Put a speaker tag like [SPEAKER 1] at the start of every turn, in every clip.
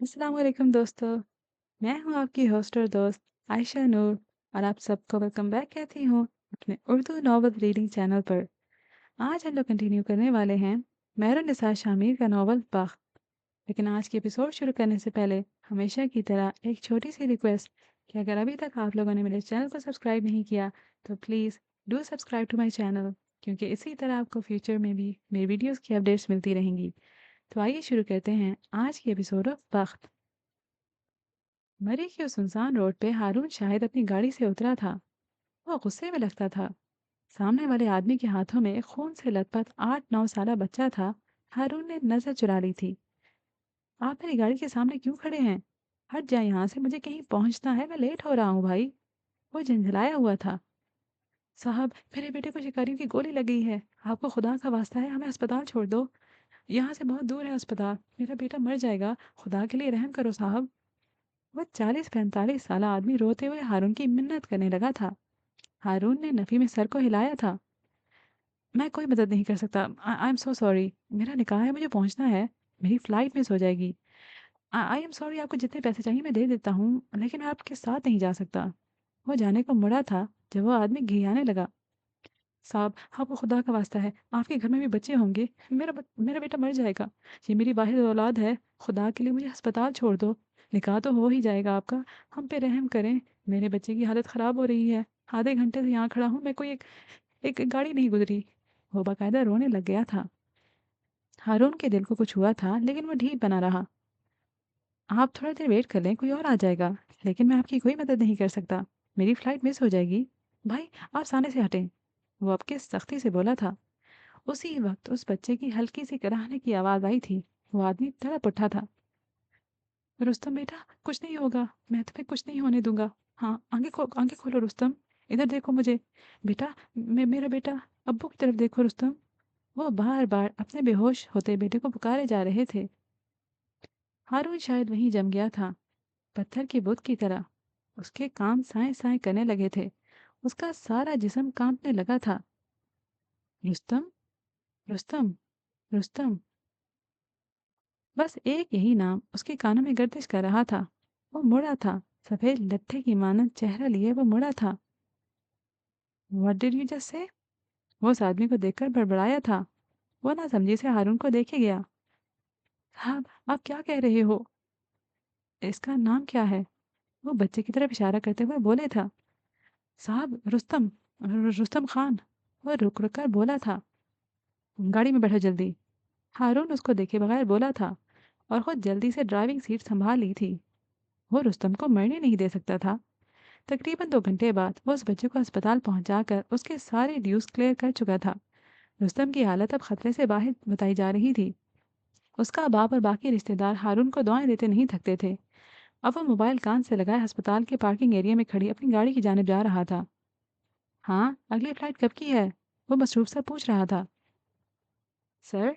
[SPEAKER 1] अस्सलाम वालेकुम दोस्तों। मैं हूँ आपकी होस्ट और दोस्त आयशा नूर और आप सबको वेलकम बैक कहती हूँ अपने उर्दू नॉवल रीडिंग चैनल पर। आज हम लोग कंटिन्यू करने वाले हैं मेहरुन्निसा शामिर का नॉवल बख्त। लेकिन आज के एपिसोड शुरू करने से पहले हमेशा की तरह एक छोटी सी रिक्वेस्ट कि अगर अभी तक आप लोगों ने मेरे चैनल को सब्सक्राइब नहीं किया तो please do subscribe to my channel, क्योंकि इसी तरह आपको फ्यूचर में भी मेरी वीडियोज़ की अपडेट्स मिलती रहेंगी। तो आइए शुरू करते हैं आज की एपिसोड ऑफ बख्त। मरी की उस सुनसान रोड पे हारून शायद अपनी गाड़ी से उतरा था। वो गुस्से में लगता था। सामने वाले आदमी के हाथों में खून से लथपथ 8-9 साल बच्चा था। हारून ने नजर चुरा ली थी। आप मेरी गाड़ी के सामने क्यों खड़े हैं? हट जाए यहाँ से, मुझे कहीं पहुंचना है, मैं लेट हो रहा हूँ भाई। वो झंझलाया हुआ था। साहब, मेरे बेटे को शिकारियों की गोली लग गई है, आपको खुदा का वास्ता है हमें अस्पताल छोड़ दो। यहाँ से बहुत दूर है अस्पताल, मेरा बेटा मर जाएगा, खुदा के लिए रहम करो साहब। वह 40-45 साल आदमी रोते हुए हारून की मिन्नत करने लगा था। हारून ने नफी में सर को हिलाया था। मैं कोई मदद नहीं कर सकता, आई एम सो सॉरी, मेरा निकाह है, मुझे पहुंचना है, मेरी फ्लाइट मिस हो जाएगी। आई एम सॉरी, आपको जितने पैसे चाहिए मैं दे देता हूँ, लेकिन मैं आपके साथ नहीं जा सकता। वो जाने को मुड़ा था जब वो आदमी घियाने लगा। साहब, आपको खुदा का वास्ता है, आपके घर में भी बच्चे होंगे, मेरा बेटा मर जाएगा, ये मेरी वाहिद औलाद है, खुदा के लिए मुझे अस्पताल छोड़ दो, निकाह तो हो ही जाएगा आपका, हम पे रहम करें, मेरे बच्चे की हालत ख़राब हो रही है, आधे घंटे से यहाँ खड़ा हूँ, मैं कोई एक गाड़ी नहीं गुजरी। वो बाकायदा रोने लग गया था। हारून के दिल को कुछ हुआ था, लेकिन वो ढीठ बना रहा। आप थोड़ा देर वेट कर लें, कोई और आ जाएगा, लेकिन मैं आपकी कोई मदद नहीं कर सकता, मेरी फ्लाइट मिस हो जाएगी। भाई, आप सामने से हटें, वो आपके सख्ती से बोला था। उसी वक्त उस बच्चे की हल्की सी कराहने की आवाज आई थी। वो आदमी तड़प उठा था। रुस्तम बेटा, कुछ नहीं होगा, मैं तुम्हें कुछ नहीं होने दूंगा। हाँ, आंखें खोलो रुस्तम, इधर देखो मुझे। बेटा, मेरा बेटा, अब्बू की तरफ देखो रुस्तम। वो बार बार अपने बेहोश होते बेटे को पुकारे जा रहे थे। हारून शायद वहीं जम गया था, पत्थर के बुत की तरह। उसके कान साए साए करने लगे थे, उसका सारा जिस्म कांपने लगा था। रुस्तम, रुस्तम, रुस्तम, बस एक यही नाम उसके कानों में गर्दिश कर रहा था। वो मुड़ा था, सफेद लट्ठे की मानद चेहरा लिए वो मुड़ा था। What did you just say? वो उस आदमी को देखकर बड़बड़ाया था। वो ना समझी से हारून को देखे गया। साहब, आप क्या कह रहे हो? इसका नाम क्या है? वो बच्चे की तरफ इशारा करते हुए बोले था। साहब, रुस्तम, रुस्तम खान। वो रुक रुक कर बोला था। गाड़ी में बैठो जल्दी। हारून उसको देखे बगैर बोला था और खुद जल्दी से ड्राइविंग सीट संभाल ली थी। वो रुस्तम को मरने नहीं दे सकता था। तकरीबन 2 घंटे बाद वो उस बच्चे को अस्पताल पहुंचाकर उसके सारे ड्यूज क्लियर कर चुका था। रुस्तम की हालत अब खतरे से बाहर बताई जा रही थी। उसका बाप और बाकी रिश्तेदार हारून को दुआएं देते नहीं थकते थे। अब वो मोबाइल कान से लगाए अस्पताल के पार्किंग एरिया में खड़ी अपनी गाड़ी की जानिब जा रहा था। हाँ, अगली फ्लाइट कब की है? वो मसरूफ सा पूछ रहा था। सर,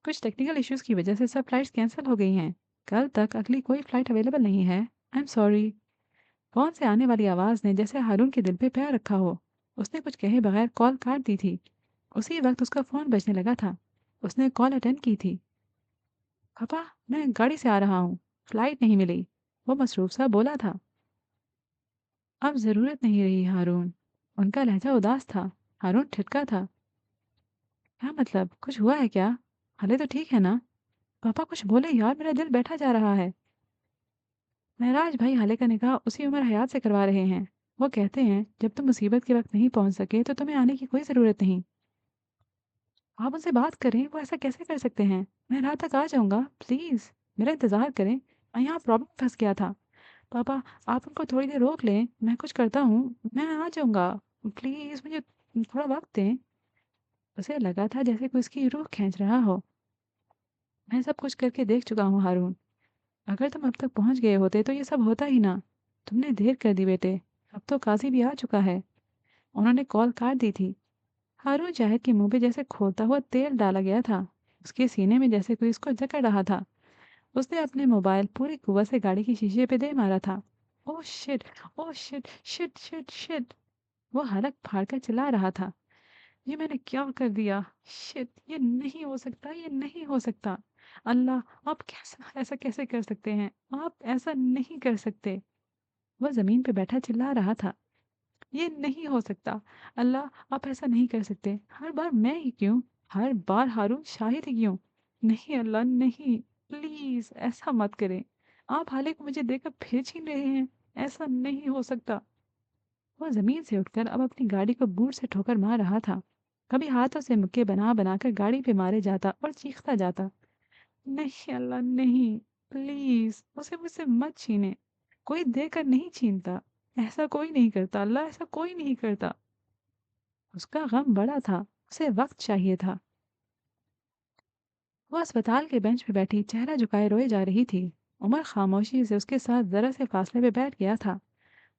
[SPEAKER 1] कुछ टेक्निकल इश्यूज की वजह से सब फ्लाइट्स कैंसिल हो गई हैं। कल तक अगली कोई फ्लाइट अवेलेबल नहीं है। I am sorry. कौन से आने वाली आवाज ने जैसे हारून के दिल पे पैर रखा हो। उसने कुछ कहे बगैर कॉल काट दी थी। उसी वक्त उसका फोन बजने लगा था। उसने कॉल अटेंड की थी। पापा, मैं गाड़ी से आ रहा हूँ, फ्लाइट नहीं मिली, वो मसरूफ सा बोला था। अब जरूरत नहीं रही हारून। उनका लहजा उदास था। हारून ठिठका था। क्या मतलब, कुछ हुआ है क्या? हाले तो ठीक है ना? पापा कुछ बोले यार, मेरा दिल बैठा जा रहा है। महराज भाई हाले का निकाह उसी उम्र हयात से करवा रहे हैं। वो कहते हैं जब तुम मुसीबत के वक्त नहीं पहुंच सके तो तुम्हें आने की कोई ज़रूरत नहीं। आप उनसे बात करें, वो ऐसा कैसे कर सकते हैं? मैं रात तक आ जाऊंगा, प्लीज़, मेरा इंतज़ार करें, मैं यहाँ प्रॉब्लम फंस गया था। पापा, आप उनको थोड़ी देर रोक लें, मैं कुछ करता हूँ, मैं आ जाऊंगा, प्लीज़ मुझे थोड़ा वक्त दें। उसे लगा था जैसे कोई उसकी रूह खींच रहा हो। मैं सब कुछ करके देख चुका हूँ हारून। अगर तुम अब तक पहुंच गए होते तो ये सब होता ही ना। तुमने देर कर दी बेटे। अब तो काजी भी आ चुका है। उन्होंने कॉल काट दी थी। हारून जाहिद के मुंह पे जैसे खोलता हुआ तेल डाला गया था। उसके सीने में जैसे कोई उसको जकड़ रहा था। उसने अपने मोबाइल पूरी कुव्वत से गाड़ी के शीशे पे दे मारा था। Oh shit, oh shit, shit shit shit. वो हलक फाड़ कर चिल्ला रहा था। ये मैंने क्या कर दिया? शिट, ये नहीं हो सकता, ये नहीं हो सकता। अल्लाह आप कैसा ऐसा कैसे कर सकते हैं? आप ऐसा नहीं कर सकते। वह ज़मीन पे बैठा चिल्ला रहा था। ये नहीं हो सकता। अल्लाह आप ऐसा नहीं कर सकते। हर बार मैं ही क्यों? हर बार हारून शाहिद ही क्यों? नहीं अल्लाह नहीं, प्लीज़ ऐसा मत करें। आप हाले को मुझे देकर फिर छीन रहे हैं। ऐसा नहीं हो सकता। वह ज़मीन से उठकर अब अपनी गाड़ी को बूट से ठोकर मार रहा था। कभी हाथों से मुक्के बना बनाकर गाड़ी पे मारे जाता और चीखता जाता। नहीं अल्लाह नहीं, प्लीज़ उसे मुझसे मत छीनें। कोई देकर नहीं छीनता। ऐसा कोई नहीं करता अल्लाह ऐसा कोई नहीं करता। उसका गम बड़ा था, उसे वक़्त चाहिए था। वो अस्पताल के बेंच पे बैठी चेहरा झुकाए रोए जा रही थी। उमर खामोशी से उसके साथ ज़रा से फासले पे बैठ गया था।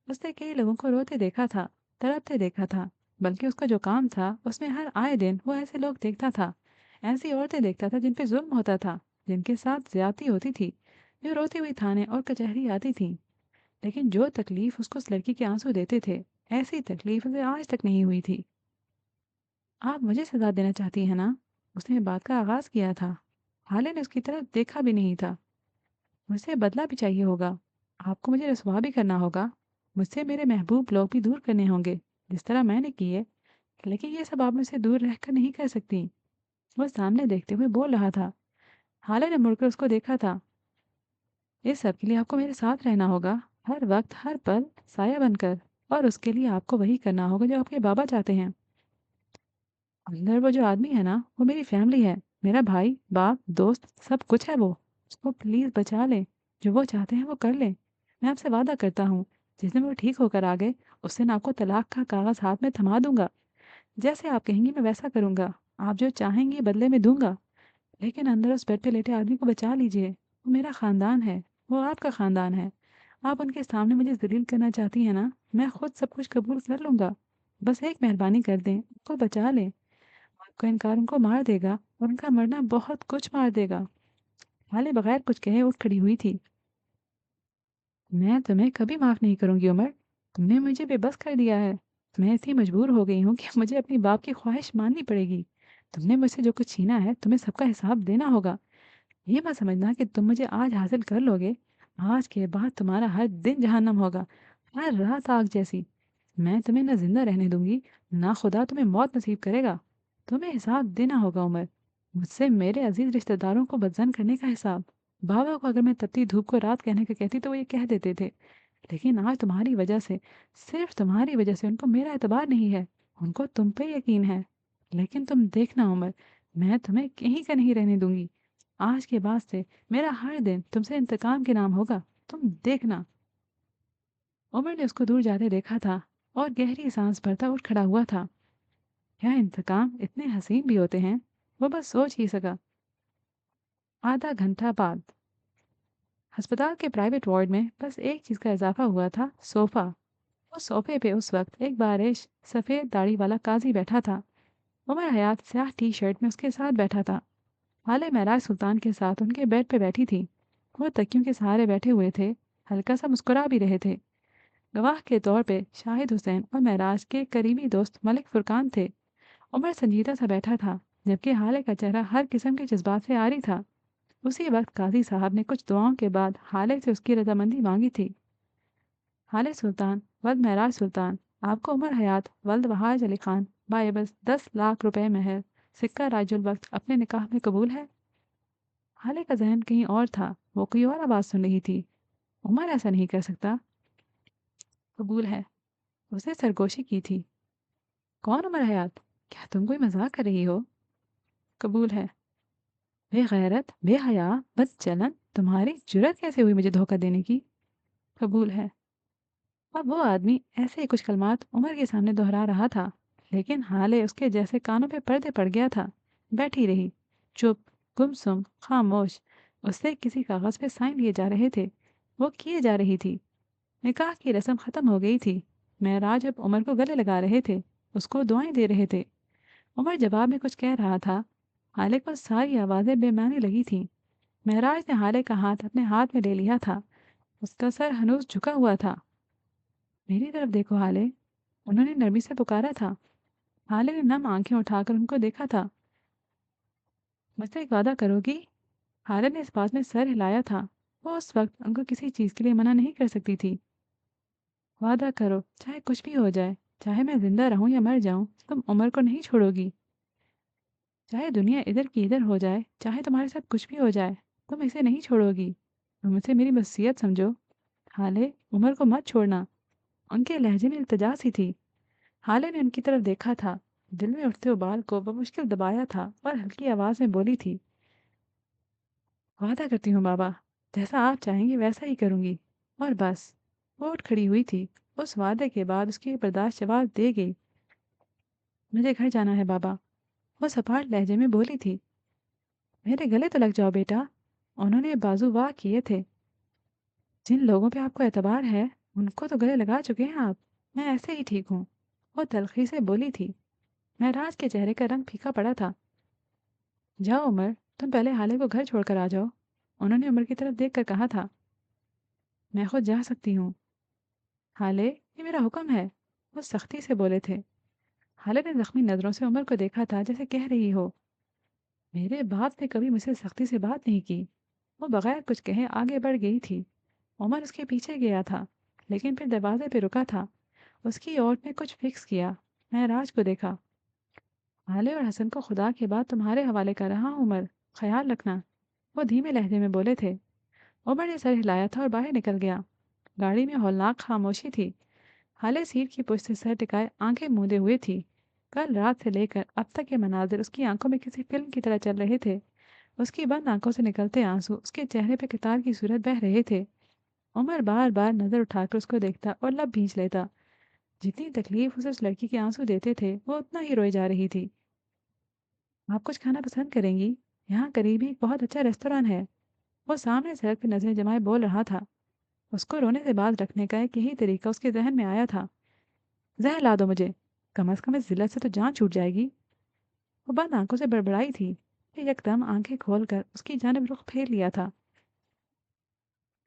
[SPEAKER 1] उसने कई लोगों को रोते देखा था, तड़पते देखा था, बल्कि उसका जो काम था उसमें हर आए दिन वो ऐसे लोग देखता था, ऐसी औरतें देखता था जिन पे जुल्म होता था, जिनके साथ ज्यादती होती थी, जो रोती हुई थाने और कचहरी आती थी। लेकिन जो तकलीफ उसको उस लड़की के आंसू देते थे, ऐसी तकलीफ उसे आज तक नहीं हुई थी। आप मुझे सजा देना चाहती है ना? उसने बात का आगाज किया था। हाले ने उसकी तरफ देखा भी नहीं था। मुझसे बदला भी चाहिए होगा। आपको मुझे रसवा भी करना होगा। मुझसे मेरे महबूब लोग भी दूर करने होंगे, जिस तरह मैंने किए। लेकिन ये सब आप मुझसे दूर रहकर नहीं कर सकती। वो सामने देखते हुए बोल रहा था। हाले ने मुड़कर उसको देखा था। इस सब के लिए आपको मेरे साथ रहना होगा, हर वक्त हर पल साया बनकर। और उसके लिए आपको वही करना होगा जो आपके बाबा चाहते हैं। अंदर वो जो आदमी है ना, वो मेरी फैमिली है। मेरा भाई, बाप, दोस्त, सब कुछ है वो। उसको प्लीज बचा ले। जो वो चाहते हैं वो कर ले। मैं आपसे वादा करता हूँ, जिस दिन वो ठीक होकर आ गए, उस दिन आपको तलाक का कागज हाथ में थमा दूंगा। जैसे आप कहेंगी मैं वैसा करूंगा। आप जो चाहेंगी बदले में दूंगा। लेकिन अंदर उस बेड पे लेटे आदमी को बचा लीजिए। वो मेरा खानदान है। वो आपका खानदान है। आप उनके सामने मुझे जलील करना चाहती हैं ना, मैं खुद सब कुछ कबूल कर लूंगा। बस एक मेहरबानी कर दें, उनको बचा लें। आपका इनकार उनको मार देगा और उनका मरना बहुत कुछ मार देगा। हाले बगैर कुछ कहे उठ खड़ी हुई थी। मैं तुम्हें कभी माफ नहीं करूंगी उमर। तुमने मुझे बेबस कर दिया है। मैं इतनी मजबूर हो गई हूँ कि मुझे अपनी बाप की ख्वाहिश माननी पड़ेगी। तुमने मुझसे जो कुछ छीना है तुम्हें सबका हिसाब देना होगा। ये मत समझना कि तुम मुझे आज हासिल कर लोगे। आज के बाद तुम्हारा हर दिन जहन्नम होगा, हर रात आग जैसी। मैं तुम्हें न जिंदा रहने दूंगी, ना खुदा तुम्हें मौत नसीब करेगा। तुम्हें हिसाब देना होगा उमर। मुझसे मेरे अजीज रिश्तेदारों को बदजन करने का हिसाब। बाबा को अगर मैं तपती धूप को रात कहने का कहती तो वो ये कह देते थे। लेकिन आज तुम्हारी वजह से, सिर्फ तुम्हारी वजह से उनको मेरा एतबार नहीं है। उनको तुम पे यकीन है। लेकिन तुम देखना उमर, मैं तुम्हें कहीं का नहीं रहने दूंगी। आज के बाद से मेरा हर दिन तुमसे इंतकाम के नाम होगा। तुम देखना। उमर ने उसको दूर जाते देखा था और गहरी सांस भरता उठ खड़ा हुआ था। क्या इंतकाम इतने हसीन भी होते हैं? वो बस सोच ही सका। आधा घंटा बाद अस्पताल के प्राइवेट वार्ड में बस एक चीज का इजाफा हुआ था, सोफा। उस सोफे पे उस वक्त एक बारिश सफेद दाढ़ी वाला काजी बैठा था। उमर हयात स्याह टी शर्ट में उसके साथ बैठा था। हाले महराज सुल्तान के साथ उनके बेड पे बैठी थी। वो तकियों के सहारे बैठे हुए थे, हल्का सा मुस्कुरा भी रहे थे। गवाह के तौर पे शाहिद हुसैन और महराज के करीबी दोस्त मलिक फुरकान थे। उमर संजीदा सा बैठा था, जबकि हाले का चेहरा हर किस्म के जज्बात से आरी था। उसी वक्त काजी साहब ने कुछ दुआओं के बाद हाले से उसकी रजामंदी मांगी थी। हाले सुल्तान वल्द महराज सुल्तान, आपको उमर हयात वल्द वहाज अली खान बाएबस 10 लाख रुपए महर सिक्का राजुल वक्त अपने निकाह में कबूल है? हाले का जहन कहीं और था। वो कोई और आवाज सुन रही थी। उमर ऐसा नहीं कर सकता। कबूल है। उसने सरगोशी की थी। कौन उमर हयात? क्या तुम कोई मजाक कर रही हो? कबूल है। बेगैरत, बेहया, बदचलन, तुम्हारी जुर्रत कैसे हुई मुझे धोखा देने की? कबूल है। अब वो आदमी ऐसे ही कुछ कलमात उमर के सामने दोहरा रहा था, लेकिन हाले उसके जैसे कानों पे पर्दे पड़ गया था। बैठी रही, चुप, गुमसुम, खामोश। उससे किसी कागज पे साइन लिए जा रहे थे। वो किए जा रही थी। निकाह की रस्म खत्म हो गई थी। महराज अब उमर को गले लगा रहे थे, उसको दुआएं दे रहे थे। उमर जवाब में कुछ कह रहा था। हाले को सारी आवाजें बेमानी लगी थी। महराज ने हाले का हाथ अपने हाथ में ले लिया था। उसका सर हनूस झुका हुआ था। मेरी तरफ देखो हाले, उन्होंने नरमी से पुकारा था। हाले ने नम आंखें उठाकर उनको देखा था। मुझसे एक वादा करोगी? हाले ने इस बात में सर हिलाया था। वो उस वक्त उनको किसी चीज़ के लिए मना नहीं कर सकती थी। वादा करो, चाहे कुछ भी हो जाए, चाहे मैं जिंदा रहूं या मर जाऊं, तुम उमर को नहीं छोड़ोगी। चाहे दुनिया इधर की इधर हो जाए, चाहे तुम्हारे साथ कुछ भी हो जाए, तुम इसे नहीं छोड़ोगी। तुम इसे मेरी वसीयत समझो। हाले, उमर को मत छोड़ना। उनके लहजे में इल्तजा सी थी। हाले ने उनकी तरफ देखा था। दिल में उठते उबाल को बमुश्किल दबाया था और हल्की आवाज में बोली थी, वादा करती हूँ बाबा, जैसा आप चाहेंगे वैसा ही करूंगी। और बस। वो उठ खड़ी हुई थी। उस वादे के बाद उसकी बर्दाश्त जवाब दे गई। मुझे घर जाना है बाबा। वो सपाट लहजे में बोली थी। मेरे गले तो लग जाओ बेटा। उन्होंने बाजू वाह किए थे। जिन लोगों पे आपको एतबार है, उनको तो गले लगा चुके हैं आप। मैं ऐसे ही ठीक हूँ। वो तलखी से बोली थी। महराज के चेहरे का रंग फीका पड़ा था। जाओ उमर, तुम पहले हाले को घर छोड़कर आ जाओ। उन्होंने उमर की तरफ देखकर कहा था। मैं खुद जा सकती हूँ। हाले, ये मेरा हुक्म है। वो सख्ती से बोले थे। हाले ने जख्मी नजरों से उमर को देखा था, जैसे कह रही हो, मेरे बाप ने कभी मुझसे सख्ती से बात नहीं की। वो बगैर कुछ कहे आगे बढ़ गई थी। उमर उसके पीछे गया था, लेकिन फिर दरवाजे पे रुका था। उसकी ओर ने कुछ फिक्स किया। मैं राज को देखा। हाले और हसन को खुदा के बाद तुम्हारे हवाले कर रहा हूं उमर, ख्याल रखना। वो धीमे लहजे में बोले थे। उमर ने सर हिलाया था और बाहर निकल गया। गाड़ी में हौलनाक खामोशी थी। हाले सीट की पुश्त से सर टिकाए आंखें मूंदे हुए थी। कल रात से लेकर अब तक के मनाजिर उसकी आंखों में किसी फिल्म की तरह चल रहे थे। उसकी बंद आंखों से निकलते आंसू उसके चेहरे पे कितार की सूरत बह रहे थे। उमर बार बार नजर उठाकर उसको देखता और लब भींच लेता। जितनी तकलीफ उसे उस लड़की के आंसू देते थे, वो उतना ही रोई जा रही थी। आप कुछ खाना पसंद करेंगी? यहाँ करीब ही एक बहुत अच्छा रेस्तोरां है। वो सामने सड़क पर नजरें जमाए बोल रहा था। उसको रोने से बात रखने का एक यही तरीका उसके जहन में आया था। जहर ला दो मुझे, कम अज कम इस जिल्लत से तो जान छूट जाएगी। वो बंद आंखों से बड़बड़ाई थी। फिर यकदम आंखें खोलकर उसकी जानिब रुख फेर लिया था।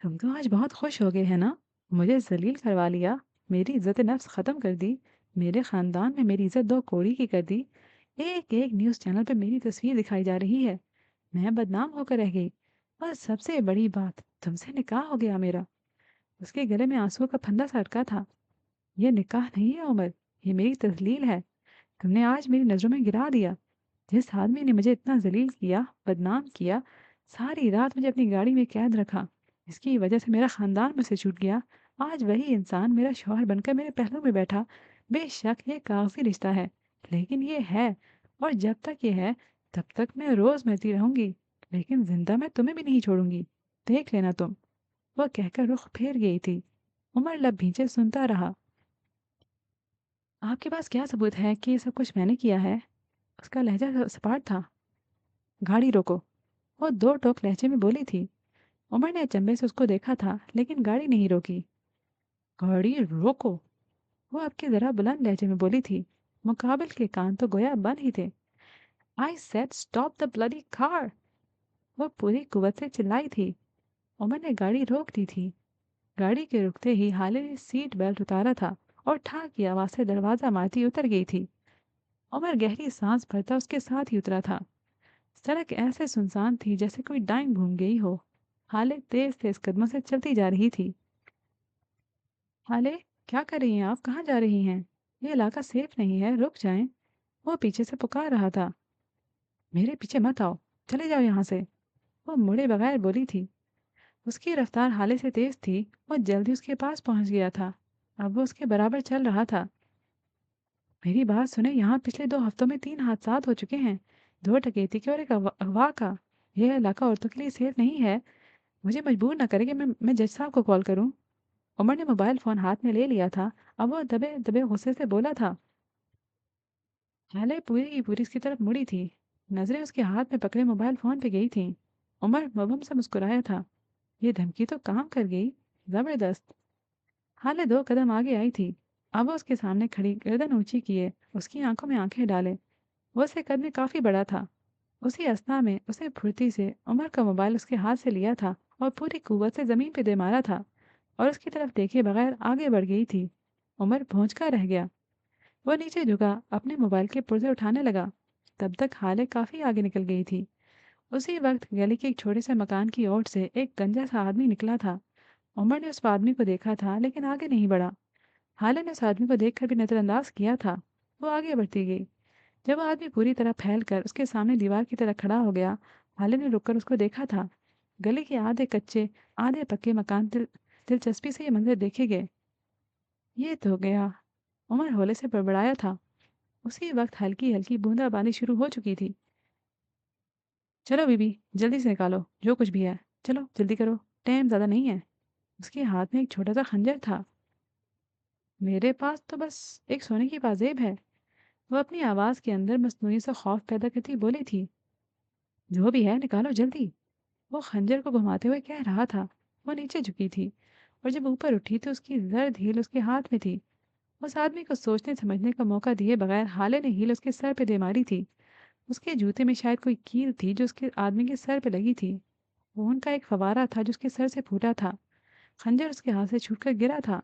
[SPEAKER 1] तुम तो आज बहुत खुश हो गए है ना? मुझे जलील करवा लिया। मेरी इज्जत नफ्स खत्म कर दी। मेरे खानदान में मेरी इज्जत दो कौड़ी की कर दी। एक एक न्यूज़ चैनल पे मेरी तस्वीर दिखाई जा रही है। मैं बदनाम होकर रह गई। और सबसे बड़ी बात, तुमसे निकाह हो गया मेरा। उसके गले में आंसुओं का फंदा सा अटका था। ये निकाह नहीं है उमर, ये मेरी तस्लील है। तुमने आज मेरी नज़रों में गिरा दिया। जिस आदमी ने मुझे इतना जलील किया, बदनाम किया, सारी रात मुझे अपनी गाड़ी में कैद रखा, इसकी वजह से मेरा खानदान मुझसे छूट गया, आज वही इंसान मेरा शौहर बनकर मेरे पहलू में बैठा। बेशक ये कागजी रिश्ता है, लेकिन ये है। और जब तक ये है, तब तक मैं रोज मरती रहूंगी। लेकिन जिंदा मैं तुम्हें भी नहीं छोड़ूंगी। देख लेना तुम। वह कहकर रुख फेर गई थी। उमर लब भींचे सुनता रहा। आपके पास क्या सबूत है कि ये सब कुछ मैंने किया है? उसका लहजा सपाट था। गाड़ी रोको। वो दो टोक लहजे में बोली थी। उमर ने अचंभे से उसको देखा था, लेकिन गाड़ी नहीं रोकी। गाड़ी रोको। वो आपकी जरा बुलंद लहजे में बोली थी। मुकाबिल के कान तो गोया बंद ही थे। I said stop the bloody car. वो पूरी कुवत से चिल्लाई थी। उमर ने गाड़ी रोक दी थी। गाड़ी के रुकते ही हाले ने सीट बेल्ट उतारा था और ठा की आवाज से दरवाजा मारती उतर गई थी। उमर गहरी सांस भरता उसके साथ ही उतरा था। सड़क ऐसे सुनसान थी जैसे कोई डाइंग घूम गई हो। हाले तेज तेज कदमों से चलती जा रही थी। हाले, क्या कर रही हैं आप? कहाँ जा रही हैं? ये इलाका सेफ नहीं है, रुक जाएं। वो पीछे से पुकार रहा था। मेरे पीछे मत आओ, चले जाओ यहाँ से। वो मुड़े बगैर बोली थी। उसकी रफ्तार हाले से तेज थी। वो जल्दी उसके पास पहुंच गया था। अब वो उसके बराबर चल रहा था। मेरी बात सुने, यहाँ पिछले 2 हफ्तों में 3 हादसात हो चुके हैं। 2 डकैती के और एक अगवा का। यह इलाका औरतों के लिए सेफ नहीं है। मुझे मजबूर ना करें कि मैं जज साहब को कॉल करूं। उमर ने मोबाइल फोन हाथ में ले लिया था। अब वो दबे दबे गुस्से से बोला था। हाले पूरी की पूरी उसकी तरफ मुड़ी थी। नजरें उसके हाथ में पकड़े मोबाइल फोन पे गई थीं। उमर मबम से मुस्कुराया था। ये धमकी तो काम कर गई। जबरदस्त। हाले 2 कदम आगे आई थी। अब वो उसके सामने खड़ी गर्दन ऊंची किए उसकी आंखों में आंखें डाले। वो उससे कद में काफी बड़ा था। उसी अस्थान में उसने फुर्ती से उमर का मोबाइल उसके हाथ से लिया था और पूरी कुव्वत से जमीन पे दे मारा था और उसकी तरफ देखे बगैर आगे बढ़ गई थी। उमर भौंचका का रह गया। वो नीचे झुका अपने मोबाइल के पुर्जे उठाने लगा। तब तक हाले काफी आगे निकल गई थी। उसी वक्त गली के एक छोटे से मकान की ओर से एक गंजा सा आदमी निकला था। उमर ने उस आदमी को देखा था लेकिन आगे नहीं बढ़ा। हाले ने उस आदमी को देखकर भी नजरअंदाज किया था। वो आगे बढ़ती गई। जब वो आदमी पूरी तरह फैल कर उसके सामने दीवार की तरह खड़ा हो गया, हाले ने रुककर उसको देखा था। गली के आधे कच्चे आधे पक्के मकान दिलचस्पी से ये मंजर देखे गए। ये तो गया, उमर होले से बड़बड़ाया था। उसी वक्त हल्की हल्की बूंदाबांदी शुरू हो चुकी थी। चलो बीबी, जल्दी से निकालो जो कुछ भी है। चलो जल्दी करो, टाइम ज़्यादा नहीं है। उसके हाथ में एक छोटा सा खंजर था। मेरे पास तो बस एक सोने की पाजेब है, वो अपनी आवाज़ के अंदर मस्नूई सा खौफ पैदा करती बोली थी। जो भी है निकालो जल्दी। वो खंजर को घुमाते हुए कह रहा था। वो नीचे झुकी थी और जब ऊपर उठी तो उसकी जर्द हील उसके हाथ में थी। उस आदमी को सोचने समझने का मौका दिए बगैर हाले ने हील उसके सर पे दे मारी थी। उसके जूते में शायद कोई कील थी जो उसके आदमी के सर पे लगी थी। खून का एक फवारा था जो उसके सर से फूटा था। खंजर उसके हाथ से छूटकर गिरा था।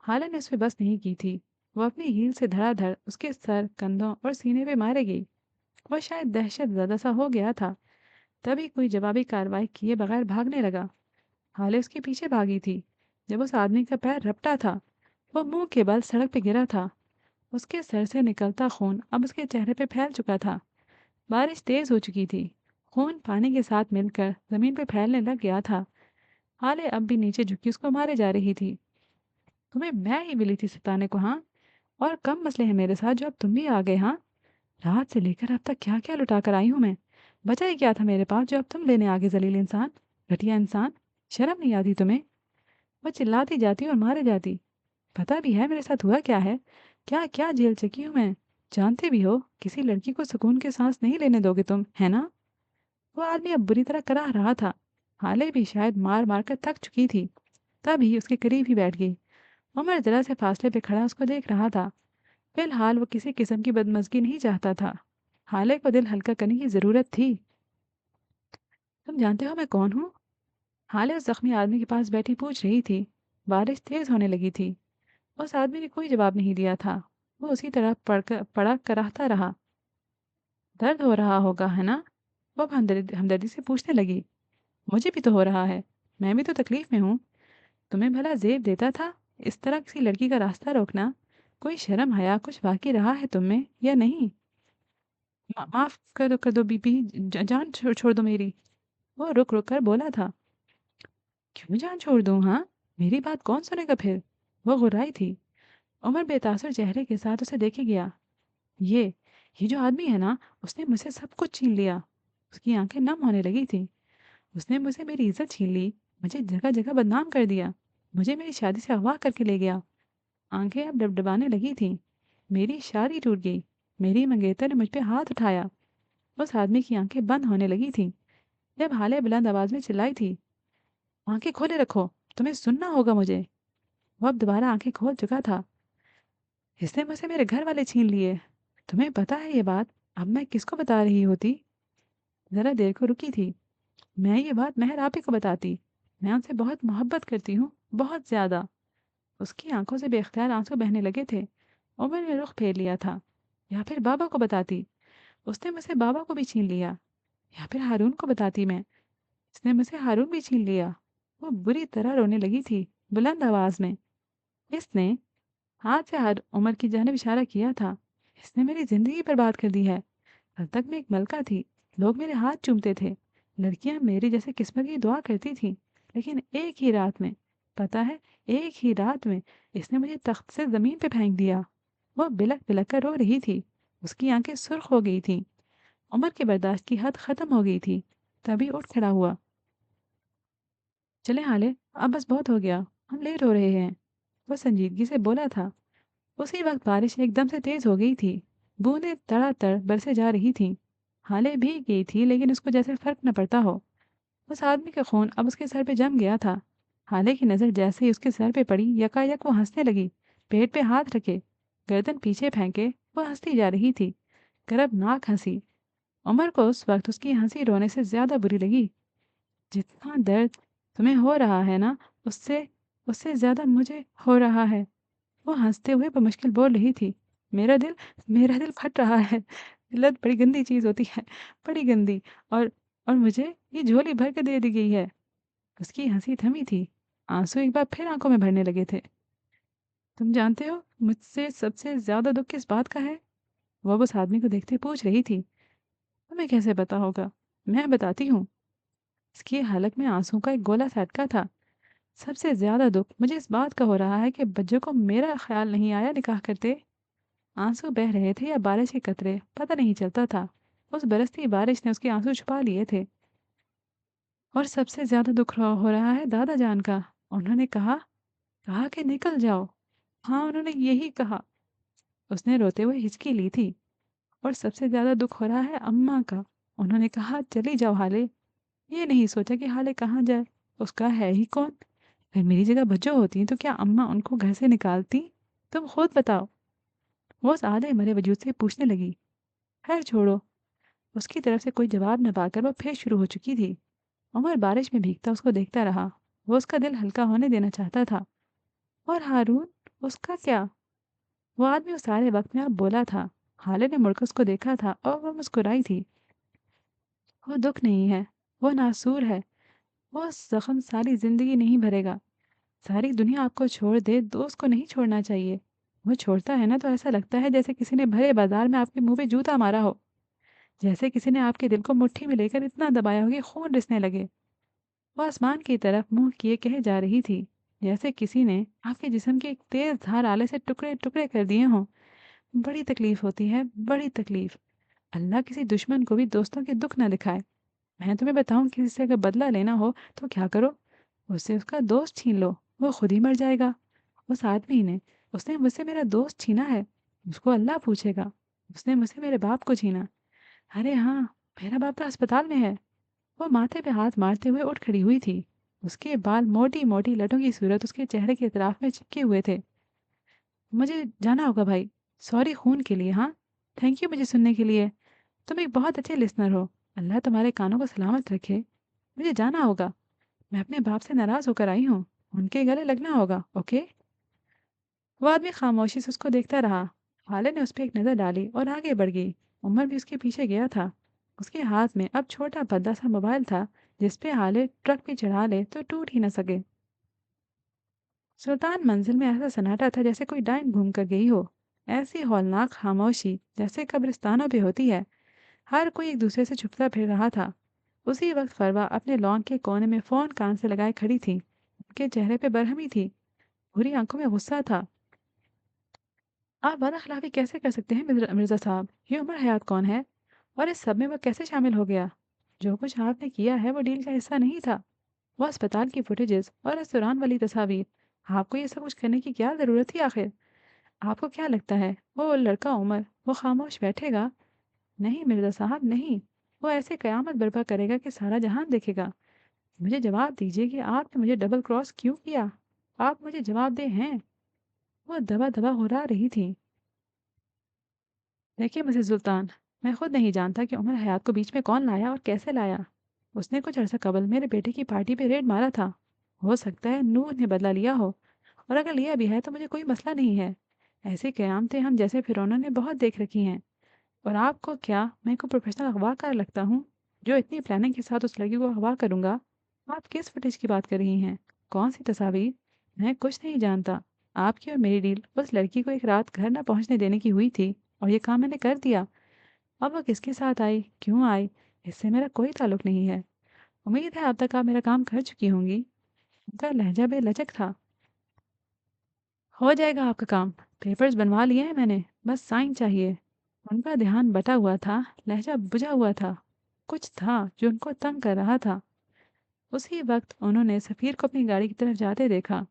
[SPEAKER 1] हाले ने उस पर बस नहीं की थी। वो अपनी हील से धड़ाधड़ उसके सर, कंधों और सीने पे मारे गई। वह शायद दहशत ज़्यादा सा हो गया था। तभी कोई जवाबी कार्रवाई किए बगैर भागने लगा। हाले उसके पीछे भागी थी। जब उस आदमी का पैर रपटा था, वो मुंह के बल सड़क पे गिरा था। उसके सर से निकलता खून अब उसके चेहरे पे फैल चुका था। बारिश तेज हो चुकी थी। खून पानी के साथ मिलकर जमीन पे फैलने लग गया था। हाले अब भी नीचे झुकी उसको मारे जा रही थी। तुम्हें मैं ही मिली थी सताने को, हाँ? और कम मसले हैं मेरे साथ जो अब तुम भी आ गए, हाँ? रात से लेकर अब तक क्या क्या लुटा कर आई हूँ मैं। बचा ही क्या था मेरे पास जो अब तुम लेने आगे, जलील इंसान, घटिया इंसान। शर्म नहीं आती तुम्हें? वो चिल्लाती जाती और मारे जाती। पता भी है मेरे साथ हुआ क्या है, क्या क्या जेल चकी हूँ मैं। जानते भी हो किसी लड़की को सुकून के सांस नहीं लेने दोगे तुम, है ना? वो आदमी अब बुरी तरह कराह रहा था। हाले भी शायद मार मार कर थक चुकी थी। तभी उसके करीब ही बैठ गई। उमर जरा से फासले पे खड़ा उसको देख रहा था। फिलहाल वो किसी किस्म की बदमज़गी नहीं चाहता था। हाले को दिल हल्का करने की जरूरत थी। तुम जानते हो मैं कौन हूँ? हाले उस जख्मी आदमी के पास बैठी पूछ रही थी। बारिश तेज होने लगी थी। उस आदमी ने कोई जवाब नहीं दिया था। वो उसी तरह पड़ा कराहता रहा। दर्द हो रहा होगा, है ना? वो अब हमदर्दी हमदर्दी से पूछने लगी। मुझे भी तो हो रहा है, मैं भी तो तकलीफ में हूँ। तुम्हें भला जेब देता था इस तरह किसी लड़की का रास्ता रोकना? कोई शर्म हया कुछ बाकी रहा है तुम में या नहीं? माफ कर दो बीबी, जान छोड़ दो मेरी। वो रुक रुक कर बोला था। क्यों जान छोड़ दूं, हाँ? मेरी बात कौन सुनेगा फिर? वो गुर्राई थी। उमर बेतासुर चेहरे के साथ उसे देखे गया। ये ये जो आदमी है ना, उसने मुझसे सब कुछ छीन लिया। उसकी आंखें नम होने लगी थी। उसने मुझसे मेरी इज्जत छीन ली। मुझे जगह जगह बदनाम कर दिया। मुझे मेरी शादी से अगवा करके ले गया। आंखें अब डबडबाने लगी थीं। मेरी शादी टूट गई। मेरी मंगेतर ने मुझ पे हाथ उठाया। उस आदमी की आंखें बंद होने लगी थीं। जब हाले बुलंद आवाज में चिल्लाई थी, आंखें खोले रखो, तुम्हें सुनना होगा मुझे। वो अब दोबारा आंखें खोल चुका था। इसने मुझसे मेरे घर वाले छीन लिए। तुम्हें पता है ये बात? अब मैं किसको बता रही होती? जरा देर को रुकी थी। मैं ये बात महर आपी को बताती। मैं उनसे बहुत मोहब्बत करती हूँ, बहुत ज्यादा। उसकी आंखों से बेख्तियार आंसू बहने लगे थे। उमर ने रुख फेर लिया था। या फिर बाबा को बताती। उसने मुझसे बाबा को भी छीन लिया। या फिर हारून को बताती मैं। इसने मुझसे हारून भी छीन लिया। वो बुरी तरह रोने लगी थी, बुलंद आवाज में। इसने हाथ से हर उमर की जानिब इशारा किया था। इसने मेरी जिंदगी बर्बाद कर दी है। अब तक मैं एक मलका थी। लोग मेरे हाथ चूमते थे। लड़कियां मेरी जैसे किस्मत की दुआ करती थी। लेकिन एक ही रात में, पता है, एक ही रात में इसने मुझे तख्त से जमीन पे फेंक दिया। वो बिलक बिलक कर रो रही थी। उसकी आंखें सुर्ख हो गई थी। उमर के बर्दाश्त की हद खत्म हो गई थी। तभी उठ खड़ा हुआ। चले हाले, अब बस बहुत हो गया, हम लेट हो रहे हैं। वो संजीदगी से बोला था। उसी वक्त बारिश एकदम से तेज हो गई थी। बूंदें तड़ातड़ बरसे जा रही थीं। हाले भीग गई थी लेकिन उसको जैसे फर्क न पड़ता हो। उस आदमी का खून अब उसके सर पे जम गया था। हाले की नज़र जैसे ही उसके सर पे पड़ी, यकायक वो हंसने लगी। पेट पे हाथ रखे, गर्दन पीछे फेंके वो हंसती जा रही थी। करबनाक हंसी। उमर को उस वक्त उसकी हंसी रोने से ज्यादा बुरी लगी। जितना दर्द तुम्हें हो रहा है ना, उससे उससे ज्यादा मुझे हो रहा है। वो हंसते हुए बमुश्किल बोल रही थी। मेरा दिल मेरा दिल फट रहा है। दिल बड़ी गंदी चीज होती है, बड़ी गंदी। और और मुझे ये झोली भर के दे दी गई है। उसकी हंसी थमी थी, आंसू एक बार फिर आंखों में भरने लगे थे। तुम जानते हो मुझसे सबसे ज्यादा दुख किस बात का है? वह उस आदमी को देखते पूछ रही थी। तुम्हें कैसे पता होगा? मैं बताती हूँ। उसकी हलक में आंसू का एक गोला सा अटका था। सबसे ज्यादा दुख मुझे इस बात का हो रहा है कि बच्चों को मेरा ख्याल नहीं आया निकाह करते। आंसू बह रहे थे या बारिश के कतरे, पता नहीं चलता था। उस बरसती बारिश ने उसके आंसू छुपा लिए थे। और सबसे ज्यादा दुख हो रहा है दादा जान का। उन्होंने कहा कहा कि निकल जाओ। हाँ, उन्होंने यही कहा। उसने रोते हुए हिचकी ली थी। और सबसे ज्यादा दुख हो रहा है अम्मा का। उन्होंने कहा चली जाओ हाले। ये नहीं सोचा कि हाले कहाँ जाए, उसका है ही कौन। अगर मेरी जगह बच्चों होती तो क्या अम्मा उनको घर से निकालती? तुम खुद बताओ। वो उस आधे मरे वजूद से पूछने लगी। खैर छोड़ो। उसकी तरफ से कोई जवाब न पाकर वो फिर शुरू हो चुकी थी। उमर बारिश में भीगता उसको देखता रहा। वो उसका दिल हल्का होने देना चाहता था। और हारून, उसका क्या? वो आदमी उस सारे वक्त में अब बोला था। हाले ने मुड़कर उसको देखा था और वो मुस्कुराई थी। वो दुख नहीं है, वो नासूर है। वो जख्म सारी जिंदगी नहीं भरेगा। सारी दुनिया आपको छोड़ दे, दोस्त को नहीं छोड़ना चाहिए। वो छोड़ता है ना तो ऐसा लगता है जैसे किसी ने भरे बाजार में आपके मुंह पे जूता मारा हो। जैसे किसी ने आपके दिल को मुट्ठी में लेकर इतना दबाया हो कि खून रिसने लगे। वो आसमान की तरफ मुंह किए कहे जा रही थी, जैसे किसी ने आपके जिस्म के एक तेज धार आले से टुकड़े टुकड़े कर दिए हों। बड़ी तकलीफ होती है, बड़ी तकलीफ। अल्लाह किसी दुश्मन को भी दोस्तों के दुख न दिखाए। मैं तुम्हें बताऊं, किसी से अगर बदला लेना हो तो क्या करो? उससे उसका दोस्त छीन लो। वो खुद ही मर जाएगा। उस आदमी ने, उसने मुझसे मेरा दोस्त छीना है। उसको अल्लाह पूछेगा। उसने मुझसे मेरे बाप को छीना। अरे हाँ, मेरा बाप तो अस्पताल में है। वो माथे पे हाथ मारते हुए उठ खड़ी हुई थी। उसके बाल मोटी मोटी लटों की सूरत उसके चेहरे के इतराफ में चिपके हुए थे। मुझे जाना होगा भाई। सॉरी खून के लिए। हाँ, थैंक यू मुझे सुनने के लिए। तुम एक बहुत अच्छे लिसनर हो। अल्लाह तुम्हारे कानों को सलामत रखे। मुझे जाना होगा। मैं अपने बाप से नाराज होकर आई हूँ। उनके गले लगना होगा, ओके? वो आदमी खामोशी से उसको देखता रहा। हाले ने उस पर एक नज़र डाली और आगे बढ़ गई। उमर भी उसके पीछे गया था। उसके हाथ में अब छोटा भद्दा सा मोबाइल था, जिस पे हाले ट्रक पे चढ़ा ले तो टूट ही न सके। सुल्तान मंजिल में ऐसा सन्नाटा था जैसे कोई डाइन घूम कर गई हो। ऐसी हौलनाक खामोशी जैसे कब्रिस्तानों पे होती है। हर कोई एक दूसरे से छुपता फिर रहा था। उसी वक्त फरवा अपने लॉन के कोने में फोन कान से लगाए खड़ी थी। उनके चेहरे पे बरहमी थी, भूरी आंखों में गुस्सा था। आप वादा खिलाफी कैसे कर सकते हैं मिर्जा साहब? ये उमर हयात कौन है? और इस सब में वह कैसे शामिल हो गया? जो कुछ आपने किया है वो डील का हिस्सा नहीं था। वो अस्पताल की फुटेजेस और रेस्टोरां वाली तस्वीर, आपको ये सब कुछ करने की क्या ज़रूरत थी आखिर? आपको क्या लगता है वो लड़का उमर वो खामोश बैठेगा? नहीं मिर्जा साहब, नहीं। वो ऐसे कयामत बर्पा करेगा कि सारा जहान देखेगा। मुझे जवाब दीजिए कि आपने मुझे डबल क्रॉस क्यों किया? आप मुझे जवाब दे हैं। वो दबा दबा हो रही थी। देखिए मिसेस सुल्तान, मैं खुद नहीं जानता कि उमर हयात को बीच में कौन लाया और कैसे लाया। उसने कुछ अर्सा कबल मेरे बेटे की पार्टी पे रेड मारा था। हो सकता है नूह ने बदला लिया हो। और अगर लिया भी है तो मुझे कोई मसला नहीं है। ऐसी क़यामतें हम जैसे फिरौनों ने बहुत देख रखी हैं। और आपको क्या मैं को प्रोफेशनल अगवाकार लगता हूँ, जो इतनी प्लानिंग के साथ उस लड़की को अगवा करूँगा? आप किस फुटेज की बात कर रही हैं? कौन सी तस्वीर? मैं कुछ नहीं जानता। आपकी और मेरी डील उस लड़की को एक रात घर न पहुंचने देने की हुई थी, और ये काम मैंने कर दिया। अब वो किसके साथ आई, क्यों आई, इससे मेरा कोई ताल्लुक नहीं है। उम्मीद है अब तक आप मेरा काम कर चुकी होंगी। उनका लहजा बेलचक था। हो जाएगा आपका काम। पेपर्स बनवा लिए हैं मैंने, बस साइन चाहिए। उनका ध्यान बटा हुआ था, लहजा बुझा हुआ था। कुछ था जो उनको तंग कर रहा था। उसी वक्त उन्होंने सफ़ीर को अपनी गाड़ी की तरफ जाते देखा।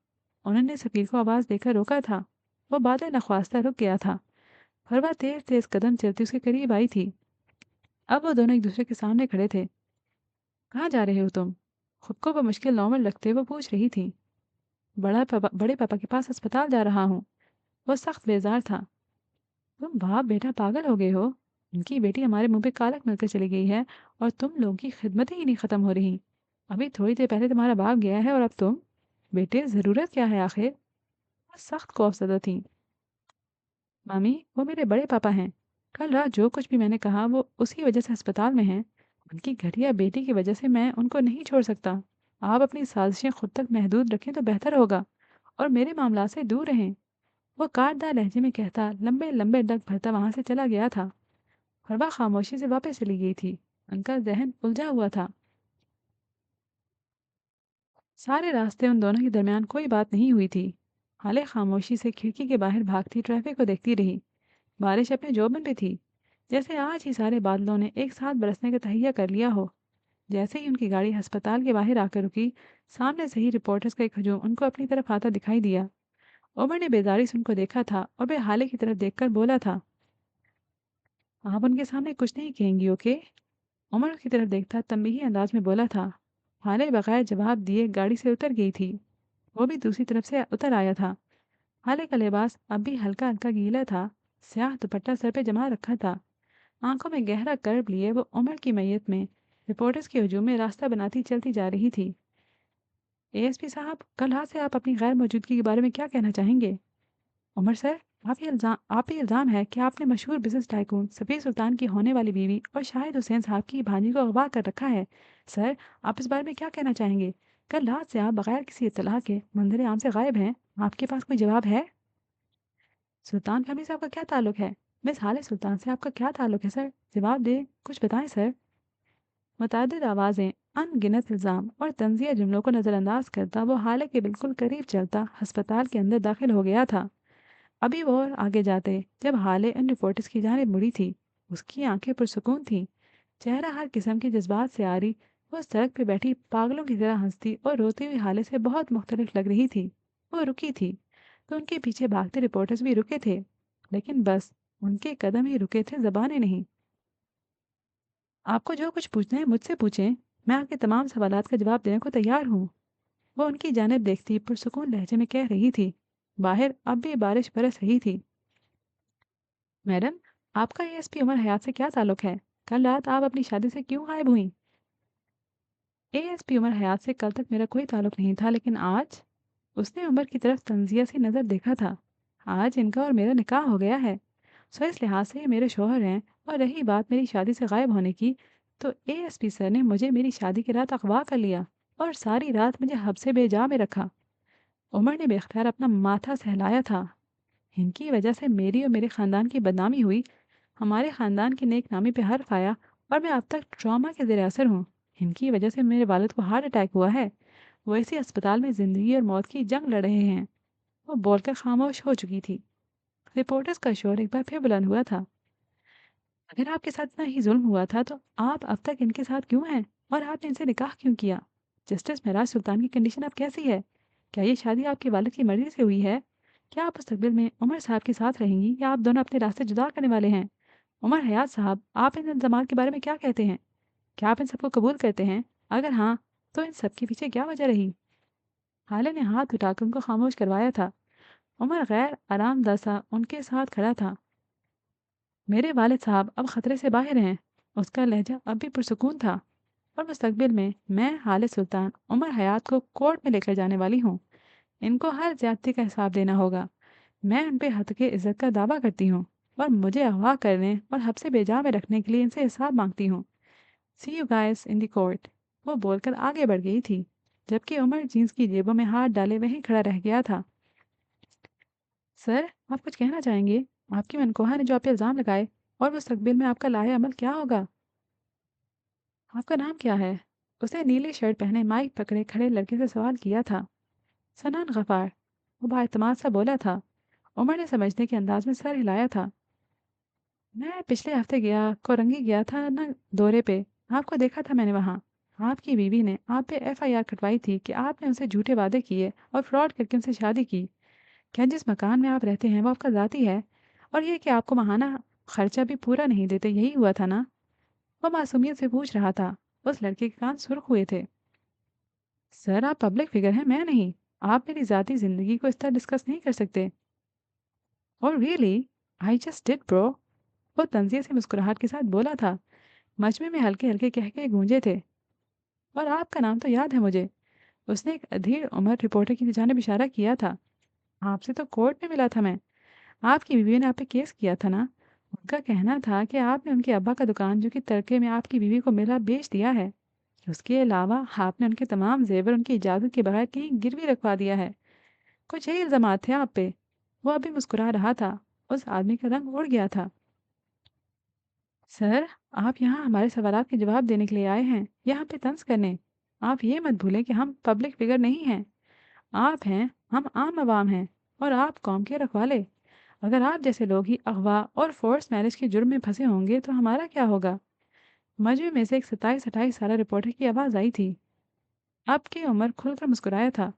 [SPEAKER 1] उन्होंने सफ़ीर को आवाज़ देकर रोका था। वो बातें नख्वास्ता रुक गया था। फरवा तेज तेज कदम चलती उसके करीब आई थी। अब वो दोनों एक दूसरे के सामने खड़े थे। कहाँ जा रहे हो तुम? खुद को बमुश्किल नॉर्मल लगते वो पूछ रही थी। बड़े पापा के पास अस्पताल जा रहा हूँ। वो सख्त बेजार था। तुम बाप बेटा पागल हो गए हो? उनकी बेटी हमारे मुंह पे कालक मिलकर चली गई है, और तुम लोगों की खिदमतें ही नहीं खत्म हो रही। अभी थोड़ी देर पहले तुम्हारा बाप गया है और अब तुम। बेटे ज़रूरत क्या है आखिर? वो सख्त खौफजदा थी। मामी, वो मेरे बड़े पापा हैं। कल रात जो कुछ भी मैंने कहा वो उसी वजह से अस्पताल में हैं। उनकी घटिया बेटी की वजह से मैं उनको नहीं छोड़ सकता। आप अपनी साजिशें खुद तक महदूद रखें तो बेहतर होगा और मेरे मामला से दूर रहें। वो काटदार लहजे में कहता लंबे लंबे डग भरता वहां से चला गया था। और वह खामोशी से वापस चली गई थी। उनका जहन उलझा हुआ था। सारे रास्ते उन दोनों के दरमियान कोई बात नहीं हुई थी। हाले खामोशी से खिड़की के बाहर भागती ट्रैफिक को देखती रही। बारिश अपने जोबन पे थी, जैसे आज ही सारे बादलों ने एक साथ बरसने का तहैया कर लिया हो। जैसे ही उनकी गाड़ी अस्पताल के बाहर आकर रुकी, सामने से ही रिपोर्टर्स का एक हजूम उनको अपनी तरफ आता दिखाई दिया। उमर ने बेदारी से उनको देखा था और वे हाले की तरफ देखकर बोला था, आप उनके सामने कुछ नहीं कहेंगी, ओके? उमर की तरफ देखता तंबीही अंदाज में बोला था। हाले बगैर जवाब दिए गाड़ी से उतर गई थी। वो भी दूसरी तरफ से उतर आया था। हाले का लिबास अब भी हल्का हल्का गीला था। स्याह दुपट्टा सर पे जमा रखा था। आंखों में गहरा कर्व लिए वो उमर की मैयत में रिपोर्टर्स के हजूम में रास्ता बनाती चलती जा रही थी। एएसपी साहब, कल रात से आप अपनी गैर मौजूदगी के बारे में क्या कहना चाहेंगे? उमर सर, आप ये इल्ज़ाम है कि आपने मशहूर बिजनेस टाइकून सफ़ीर सुल्तान की होने वाली बीवी और शाहिद हुसैन साहब की भांजी को अगवा कर रखा है। सर, आप इस बारे में क्या कहना चाहेंगे? कल रात से आप बगैर किसी इत्तला के मंजर आम से गायब हैं। आपके पास कोई जवाब है? सुल्तान फैमिली से आपका क्या ताल्लुक है? मिस हाले सुल्तान से आपका क्या ताल्लुक है सर? जवाब दें, कुछ बताएं सर। मुतअद्दिद आवाज़ें, अनगिनत इल्ज़ाम और तंज़िया जुमलों को नज़रअंदाज करता वो हाले के बिल्कुल करीब चलता अस्पताल के अंदर दाखिल हो गया था। अभी वो और आगे जाते जब हाले इन रिपोर्टर्स की जानिब मुड़ी थी। उसकी आंखें पुरसुकून थीं, चेहरा हर किस्म के जज्बात से आरी। वो सड़क पे बैठी पागलों की तरह हंसती और रोती हुई हाले से बहुत मुख्तलिफ लग रही थी। वो रुकी थी तो उनके पीछे भागते रिपोर्टर्स भी रुके थे, लेकिन बस उनके कदम ही रुके थे, जबानें नहीं। आपको जो कुछ पूछना है मुझसे पूछें, मैं आपके तमाम सवालात का जवाब देने को तैयार हूँ। वो उनकी जानिब देखती पुरसुकून लहजे में कह रही थी। बाहर अब भी बारिश बरस रही थी। मैडम, आपका एएसपी उमर हयात से क्या ताल्लुक है? कल रात आप अपनी शादी से क्यों गायब हुई? एएसपी उमर हयात से कल तक मेरा कोई ताल्लुक नहीं था, लेकिन आज। उसने उमर की तरफ तंजिया से नजर देखा था। आज इनका और मेरा निकाह हो गया है, सो इस लिहाज से ये मेरे शोहर हैं। और रही बात मेरी शादी से गायब होने की, तो एएसपी सर ने मुझे मेरी शादी की रात अगवा कर लिया और सारी रात मुझे हब्से बेजा में रखा। उमर ने बेख्तियार अपना माथा सहलाया था। इनकी वजह से मेरी और मेरे खानदान की बदनामी हुई। हमारे खानदान की नेक नामी पे हर्फ आया और मैं अब तक ट्रॉमा के ज़ेर असर हूँ। इनकी वजह से मेरे वालिद को हार्ट अटैक हुआ है। वो इसी अस्पताल में ज़िंदगी और मौत की जंग लड़ रहे हैं। वो बोलकर खामोश हो चुकी थी। रिपोर्टर्स का शोर एक बार फिर बुलंद हुआ था। अगर आपके साथ इतना ही जुल्म हुआ था तो आप अब तक इनके साथ क्यों हैं? और आपने इनसे निकाह क्यों किया? जस्टिस महराज सुल्तान की कंडीशन अब कैसी है? क्या ये शादी आपके वालिद की मर्जी से हुई है? क्या आप मुस्तकबिल में उमर साहब के साथ रहेंगी या आप दोनों अपने रास्ते जुदा करने वाले हैं? उमर हयात साहब, आप इन इल्ज़ामात के बारे में क्या कहते हैं? क्या आप इन सबको कबूल करते हैं? अगर हाँ, तो इन सब के पीछे क्या वजह रही? हाले ने हाथ उठाकर उनको खामोश करवाया था। उमर गैर आरामदा सा उनके साथ खड़ा था। मेरे वालिद साहब अब खतरे से बाहर हैं। उसका लहजा अब भी पुरसुकून था। और मुस्तकबिल में मैं हाले सुल्तान उमर हयात को कोर्ट में लेकर जाने वाली हूँ। इनको हर ज्यादती का हिसाब देना होगा। मैं उन पे हद के इज्जत का दावा करती हूँ और मुझे अगवा करने और हब्से बेजा में रखने के लिए इनसे हिसाब मांगती हूँ। See you guys in the court. वो बोलकर आगे बढ़ गई थी, जबकि उमर जींस की जेबों में हाथ डाले वहीं खड़ा रह गया था। सर, आप कुछ कहना चाहेंगे? आपकी मनकोहा ने जो आप पे इल्ज़ाम लगाए और मुस्तकबिल में आपका लाए अमल क्या होगा? आपका नाम क्या है? उसने नीली शर्ट पहने माइक पकड़े खड़े लड़के से सवाल किया था। सनान गफार, वो बाएतमाद सा बोला था। उमर ने समझने के अंदाज में सर हिलाया था। मैं पिछले हफ्ते गया कोरंगी गया था ना, दौरे पे। आपको देखा था मैंने वहाँ। आपकी बीवी ने आप पे एफआईआर कटवाई थी कि आपने उनसे झूठे वादे किए और फ्रॉड करके उनसे शादी की। क्या जिस मकान में आप रहते हैं वो आपका ज़ाती है? और ये कि आपको महाना खर्चा भी पूरा नहीं देते, यही हुआ था ना? वो मासूमियत से पूछ रहा था। उस लड़के के कान सुर्ख हुए थे। सर, आप पब्लिक फिगर हैं, मैं नहीं। आप मेरी ज़ाती ज़िंदगी को इस तरह डिस्कस नहीं कर सकते। और really, I just did bro. वो तंजिए से मुस्कुराहट के साथ बोला था। मजमे में हल्के हल्के कहके गूंजे थे। और आपका नाम तो याद है मुझे। उसने एक अधीर उम्र रिपोर्टर की जानिब इशारा किया था। आपसे तो कोर्ट में मिला था मैं। आपकी बीवी ने आप पे केस किया था ना? उनका कहना था कि आपने उनके अब्बा का दुकान जो कि तड़के में आपकी बीवी को मिला बेच दिया है। उसके अलावा आपने उनके तमाम जेवर उनकी इजाज़त के बगैर कहीं गिरवी रखवा दिया है। कुछ यही इल्ज़ामात थे आप पे। वो अभी मुस्कुरा रहा था। उस आदमी का रंग उड़ गया था। सर, आप यहाँ हमारे सवालात के जवाब देने के लिए आए हैं, यहाँ पे तंज करने। आप ये मत भूलें कि हम पब्लिक फिगर नहीं हैं। आप हैं, हम आम आवाम हैं और आप कौम के रखवाले। अगर आप जैसे लोग ही अगवा और फोर्स मैरिज के जुर्म में फंसे होंगे तो हमारा क्या होगा? मजमे में से एक 27-28 साला रिपोर्टर की आवाज़ आई थी। आपकी उम्र खुलकर मुस्कुराया था।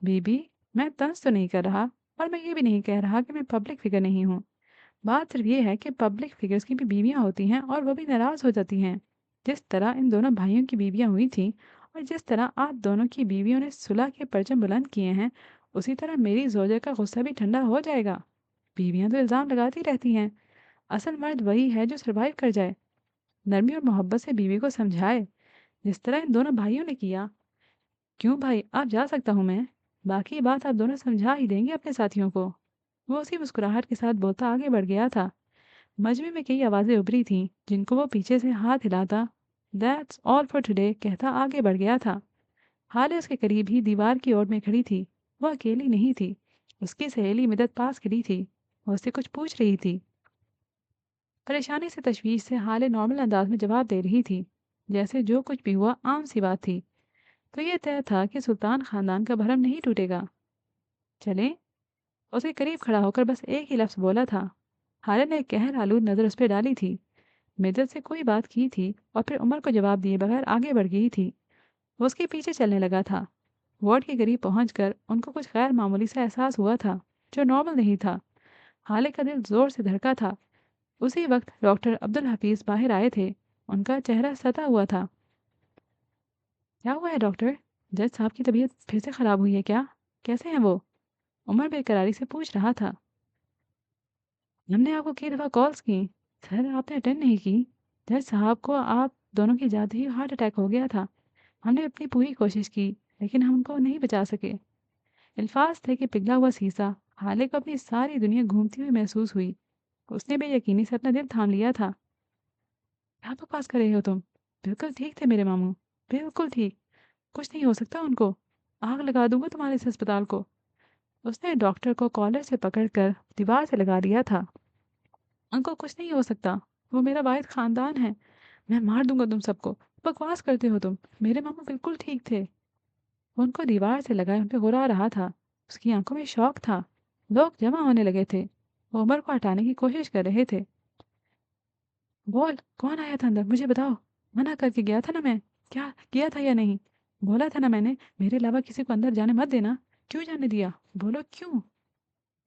[SPEAKER 1] बीबी, मैं तंज तो नहीं कर रहा और मैं ये भी नहीं कह रहा कि मैं पब्लिक फिगर नहीं हूँ। बात सिर्फ ये है कि पब्लिक फिगर्स की भी बीवियां होती हैं और वो भी नाराज़ हो जाती हैं। जिस तरह इन दोनों भाइयों की बीवियां हुई थीं और जिस तरह आप दोनों की बीवियों ने सुलह के परचम बुलंद किए हैं, उसी तरह मेरी जोजा का गुस्सा भी ठंडा हो जाएगा। बीवियां तो इल्ज़ाम लगाती रहती हैं। असल मर्द वही है जो सरवाइव कर जाए, नरमी और मोहब्बत से बीवी को समझाए, जिस तरह इन दोनों भाइयों ने किया। क्यों भाई, आप जा सकता हूँ मैं? बाकी बात आप दोनों समझा ही देंगे अपने साथियों को। वो उसी मुस्कुराहट के साथ बोलता आगे बढ़ गया था। मजमे में कई आवाजें उभरी थीं जिनको वो पीछे से हाथ हिलाता दैट्स ऑल फॉर टुडे कहता आगे बढ़ गया था। हाले उसके करीब ही दीवार की ओर में खड़ी थी। वो अकेली नहीं थी। उसकी सहेली मिदत पास खड़ी थी। वो उससे कुछ पूछ रही थी। परेशानी से तशवीश से हाले नॉर्मल अंदाज में जवाब दे रही थी, जैसे जो कुछ भी हुआ आम सी बात थी। तो ये तय था कि सुल्तान खानदान का भरम नहीं टूटेगा। चले। उसके करीब खड़ा होकर बस एक ही लफ्ज़ बोला था। हाले ने एक कहर आलूद नज़र उस पर डाली थी। मिर्जत से कोई बात की थी और फिर उमर को जवाब दिए बगैर आगे बढ़ गई थी। वो उसके पीछे चलने लगा था। वार्ड के करीब पहुंचकर उनको कुछ गैर मामूली सा एहसास हुआ था जो नॉर्मल नहीं था। हाले का दिल जोर से धड़का था। उसी वक्त डॉक्टर अब्दुल हफीज बाहर आए थे। उनका चेहरा सता हुआ था। क्या हुआ है डॉक्टर? जज साहब की तबीयत फिर से खराब हुई है क्या? कैसे हैं वो? उमर बेकरारी से पूछ रहा था। हमने आपको कई दफ़ा कॉल्स की, सर आपने अटेंड नहीं की। जज साहब को आप दोनों की जाते ही हार्ट अटैक हो गया था। हमने अपनी पूरी कोशिश की, लेकिन हम उनको नहीं बचा सके। अल्फाज थे कि पिघला हुआ शीशा। हाले को अपनी सारी दुनिया घूमती हुई महसूस हुई। उसने बेयकीनी से अपना दिल थाम लिया था। क्या बकवास कर रहे हो तुम? बिल्कुल ठीक थे मेरे मामू, बिल्कुल ठीक। कुछ नहीं हो सकता उनको। आग लगा दूंगा तुम्हारे इस अस्पताल को। उसने डॉक्टर को कॉलर से पकड़कर दीवार से लगा दिया था। उनको कुछ नहीं हो सकता। वो मेरा वाहिद खानदान है। मैं मार दूंगा तुम सबको। बकवास करते हो तुम। मेरे मामू बिल्कुल ठीक थे। वो उनको दीवार से लगाए उन पे गुर्रा रहा था। उसकी आंखों में शौक था। लोग जमा होने लगे थे। वो उमर को हटाने की कोशिश कर रहे थे। बोल, कौन आया था अंदर, मुझे बताओ। मना करके गया था ना मैं। क्या किया था या नहीं? बोला था ना मैंने, मेरे अलावा किसी को अंदर जाने मत देना। क्यों जाने दिया? बोलो क्यों?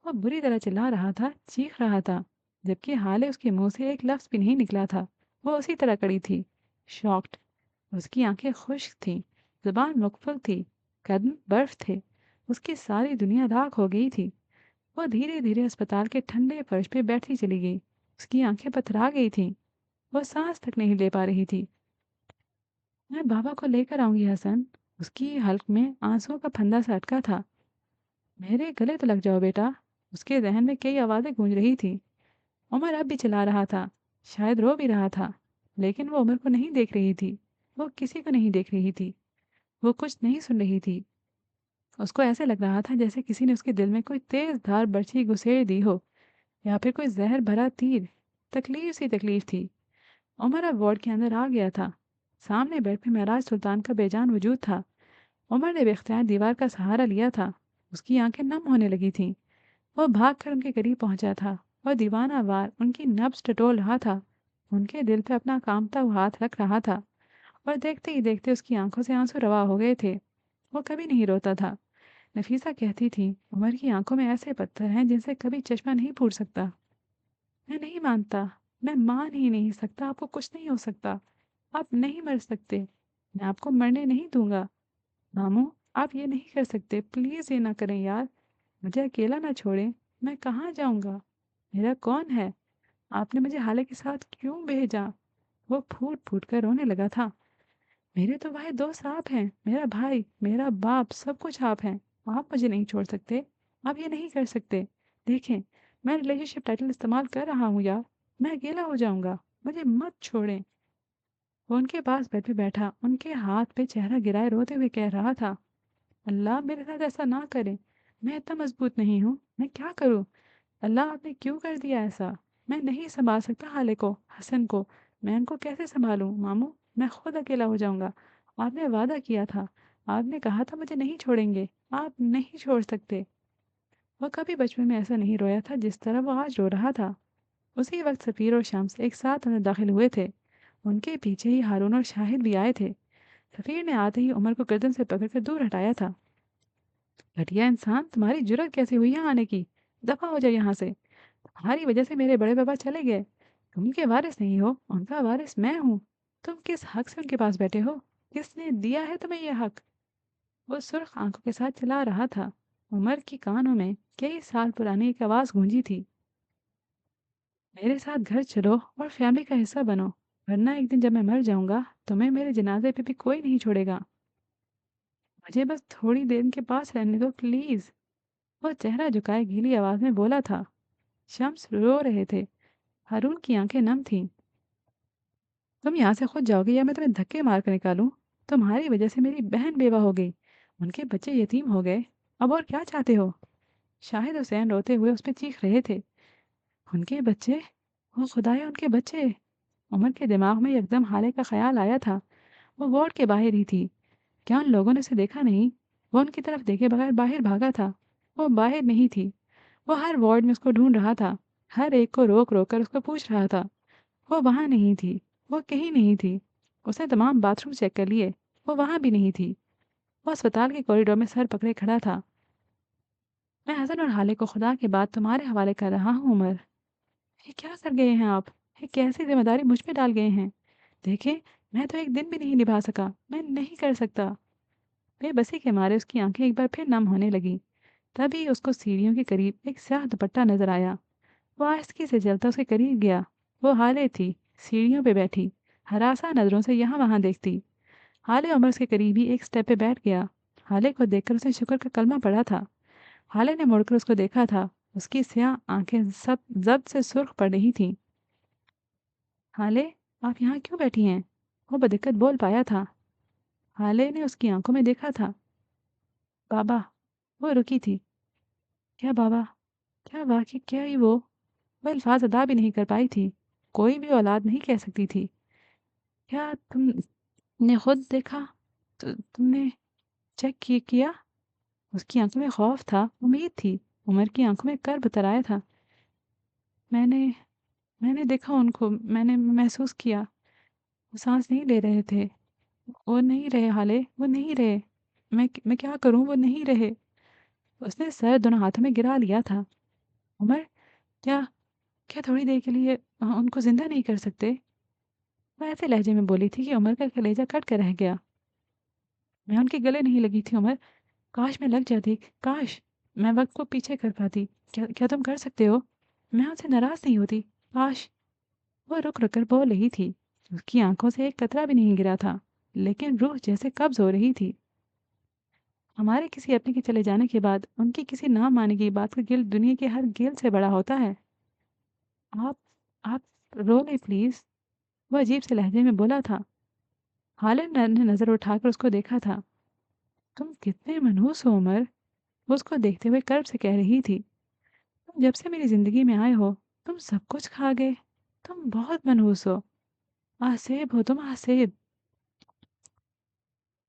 [SPEAKER 1] वो बुरी तरह चिल्ला रहा था, चीख रहा था, जबकि हाले उसके मुंह से एक लफ्ज भी नहीं निकला था। वो उसी तरह कड़ी थी, शॉक्ड। उसकी आंखें खुश्क थीं, जुबान मुकफल थी, कदम बर्फ थे। उसकी सारी दुनिया राख हो गई थी। वो धीरे धीरे अस्पताल के ठंडे फर्श पे बैठी चली गई। उसकी आंखें पथरा गई थीं। वो सांस तक नहीं ले पा रही थी। मैं बाबा को लेकर आऊंगी हसन। उसकी हल्क में आंसुओं का फंदा सा अटका था। मेरे गले तो लग जाओ बेटा। उसके जहन में कई आवाजें गूंज रही थी। उमर अब भी चिल्ला रहा था, शायद रो भी रहा था, लेकिन वो उमर को नहीं देख रही थी। वो किसी को नहीं देख रही थी। वो कुछ नहीं सुन रही थी। उसको ऐसे लग रहा था जैसे किसी ने उसके दिल में कोई तेज धार बर्छी घुसेड़ दी हो, या फिर कोई जहर भरा तीर। तकलीफ सी तकलीफ थी। उमर अब वार्ड के अंदर आ गया था। सामने बेड पे महराज सुल्तान का बेजान वजूद था। उमर ने बेख्तियार दीवार का सहारा लिया था। उसकी आंखें नम होने लगी थीं। वो भागकर उनके करीब पहुंचा था और दीवाना वार उनकी नब्ज टटोल रहा था। उनके दिल पे अपना कांपता हुआ हाथ रख रहा था और देखते ही देखते उसकी आंखों से आंसू रवा हो गए थे। वो कभी नहीं रोता था। नफीसा कहती थी, उमर की आंखों में ऐसे पत्थर हैं जिनसे कभी चश्मा नहीं फूट सकता। मैं नहीं मानता। मैं मान ही नहीं सकता। आपको कुछ नहीं हो सकता। आप नहीं मर सकते। मैं आपको मरने नहीं दूंगा। मामू, आप ये नहीं कर सकते। प्लीज ये ना करें यार। मुझे अकेला ना छोड़ें। मैं कहाँ जाऊंगा? मेरा कौन है? आपने मुझे हाले के साथ क्यों भेजा? वो फूट फूट कर रोने लगा था। मेरे तो भाई दोस्त आप हैं, मेरा भाई, मेरा बाप, सब कुछ आप हैं। आप मुझे नहीं छोड़ सकते। आप ये नहीं कर सकते। देखें, मैं रिलेशनशिप टाइटल इस्तेमाल कर रहा हूँ यार। मैं अकेला हो जाऊँगा, मुझे मत छोड़ें। वो उनके पास बेड पे बैठा, उनके हाथ पे चेहरा गिराए रोते हुए कह रहा था, अल्लाह मेरे साथ ऐसा ना करे। मैं इतना मजबूत नहीं हूँ, मैं क्या करूँ? अल्लाह आपने क्यों कर दिया ऐसा? मैं नहीं सँभाल सकता हाले को, हसन को। मैं उनको कैसे सँभालूँ? मामू, मैं खुद अकेला हो जाऊँगा। आपने वादा किया था, आपने कहा था मुझे नहीं छोड़ेंगे। आप नहीं छोड़ सकते। वह कभी बचपन में ऐसा नहीं रोया था जिस तरह वो आज रो रहा था। उसी वक्त सफ़ीर और शम्स एक साथ अंदर दाखिल हुए थे। उनके पीछे ही हारून और शाहिद भी आए थे। सफ़ीर ने आते ही उमर को गर्दन से पकड़कर दूर हटाया था। घटिया इंसान, तुम्हारी जुर्रत कैसे हुई यहाँ आने की? दफ़ा हो जाए यहाँ से। तुम्हारी वजह से मेरे बड़े पापा चले गए। तुम उनके वारिस नहीं हो, उनका वारिस मैं हूँ। तुम किस हक से उनके पास बैठे हो? किसने दिया है तुम्हें यह हक? वो सुर्ख आंखों के साथ चला रहा था। उमर की कानों में कई साल पुरानी एक आवाज़ गूंजी थी, मेरे साथ घर चलो और फैमिली का हिस्सा बनो, वरना एक दिन जब मैं मर जाऊंगा तुम्हें मेरे जनाजे पे भी कोई नहीं छोड़ेगा। मुझे बस थोड़ी देर इनके पास रहने दो प्लीज। वो चेहरा झुकाए गीली आवाज में बोला था। शम्स रो रहे थे। हारून की आंखें नम थीं। तुम यहाँ से खुद जाओगे या मैं तुम्हें धक्के मार कर निकालूं? तुम्हारी वजह से मेरी बहन बेवा हो गई, उनके बच्चे यतीम हो गए। अब और क्या चाहते हो? शाहिद हुसैन रोते हुए उस पर चीख रहे थे। उनके बच्चे? वो खुदाया, उनके बच्चे! उमर के दिमाग में एकदम हाले का ख्याल आया था। वो वार्ड के बाहर ही थी। क्या उन लोगों ने उसे देखा नहीं? वो उनकी तरफ देखे बगैर बाहर भागा था। वो बाहर नहीं थी। वो हर वार्ड में उसको ढूंढ रहा था। हर एक को रोक रोक कर उसको पूछ रहा था। वो वहाँ नहीं थी। वो कहीं नहीं थी। उसने तमाम बाथरूम चेक कर लिए। वो वहाँ भी नहीं थी। वो अस्पताल के कॉरिडोर में सर पकड़े खड़ा था। मैं हसन और हाले को खुदा के बाद तुम्हारे हवाले कर रहा हूँ उमर। ये क्या कर गए हैं आप? ये कैसी जिम्मेदारी मुझ पे डाल गए हैं? देखें, मैं तो एक दिन भी नहीं निभा सका। मैं नहीं कर सकता। बेबसी के मारे उसकी आंखें एक बार फिर नम होने लगीं। तभी उसको सीढ़ियों के करीब एक स्याह दुपट्टा नजर आया। वो आहिस्ती से चलता उसके करीब गया। वो हाले थी, सीढ़ियों पे बैठी, हरासा नजरों से यहाँ वहाँ देखती। हाले उमर के करीब ही एक स्टेप पे बैठ गया। हाले को देखकर उसने शुक्र का कलमा पढ़ा था। हाले ने मुड़कर उसको देखा था। उसकी स्याह आंखें सब जब्त से सुर्ख पड़ रही थीं। हाले, आप यहाँ क्यों बैठी हैं? वो बदिक्कत बोल पाया था। हाले ने उसकी आंखों में देखा था। बाबा। वो रुकी थी। क्या बाबा? क्या वाकई क्या ही वो? वह अल्फाज अदा भी नहीं कर पाई थी। कोई भी औलाद नहीं कह सकती थी। क्या तुमने खुद देखा? तुमने चेक किया? उसकी आंखों में खौफ था, उम्मीद थी। उमर की आंखों में कर्ब तराया था। मैंने मैंने देखा उनको, मैंने महसूस किया। वो सांस नहीं ले रहे थे। वो नहीं रहे हाले, वो नहीं रहे। मैं क्या करूं? वो नहीं रहे। उसने सर दोनों हाथों में गिरा लिया था। उमर, क्या क्या थोड़ी देर के लिए उनको जिंदा नहीं कर सकते? वो ऐसे लहजे में बोली थी कि उमर का कलेजा कट कर रह गया। मैं उनके गले नहीं लगी थी उमर। काश मैं लग जाती, काश मैं वक्त को पीछे कर पाती। क्या क्या तुम कर सकते हो? मैं उनसे नाराज नहीं होती। काश। वो रुक रुक कर बोल रही थी। उसकी आंखों से एक कतरा भी नहीं गिरा था, लेकिन रूह जैसे कब्ज हो रही थी। हमारे किसी अपने के चले जाने के बाद उनकी किसी ना माने की बात का गिल्ट दुनिया के हर गिल्ट से बड़ा होता है। आप आप रो ले प्लीज। वो अजीब से लहजे में बोला था। हालिद ने नजर उठाकर उसको देखा था। तुम कितने मनहूस हो उमर। वो उसको देखते हुए कर्ब से कह रही थी। तुम जब से मेरी जिंदगी में आए हो, तुम सब कुछ खा गए। तुम बहुत मनहूस हो। आसेब हो तुम, आसेब।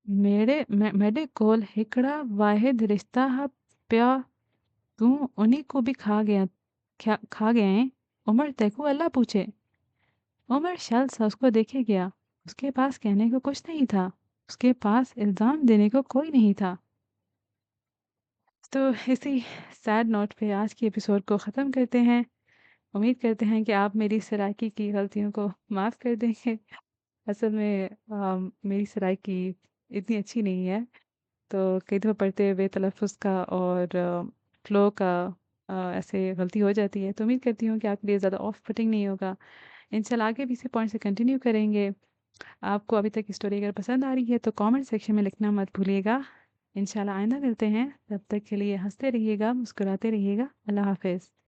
[SPEAKER 1] मेरे कोल हिकड़ा वाहिद रिश्ता है, प्या। तू उन्हीं को भी खा गया, खा गए हैं। उमर तेको अल्लाह पूछे। उमर शल सा उसको देखे गया। उसके पास कहने को कुछ नहीं था। उसके पास इल्ज़ाम देने को कोई नहीं था। तो इसी सैड नोट पे आज की एपिसोड को ख़त्म करते हैं। उम्मीद करते हैं कि आप मेरी सराइकी की गलतियों को माफ़ कर देंगे। असल में मेरी सराइकी इतनी अच्छी नहीं है, तो कई दफ़ा पढ़ते हुए तलफ़्फ़ुज़ का और फ़्लो का ऐसे गलती हो जाती है। तो उम्मीद करती हूँ कि आपके लिए ज़्यादा ऑफ पुटिंग नहीं होगा। इंशाल्लाह आगे भी इसी पॉइंट से कंटिन्यू करेंगे। आपको अभी तक की स्टोरी अगर पसंद आ रही है तो कमेंट सेक्शन में लिखना मत भूलिएगा। इंशाल्लाह आइंदा मिलते हैं। तब तक के लिए हँसते रहिएगा, मुस्कुराते रहिएगा। अल्लाह हाफ़िज़।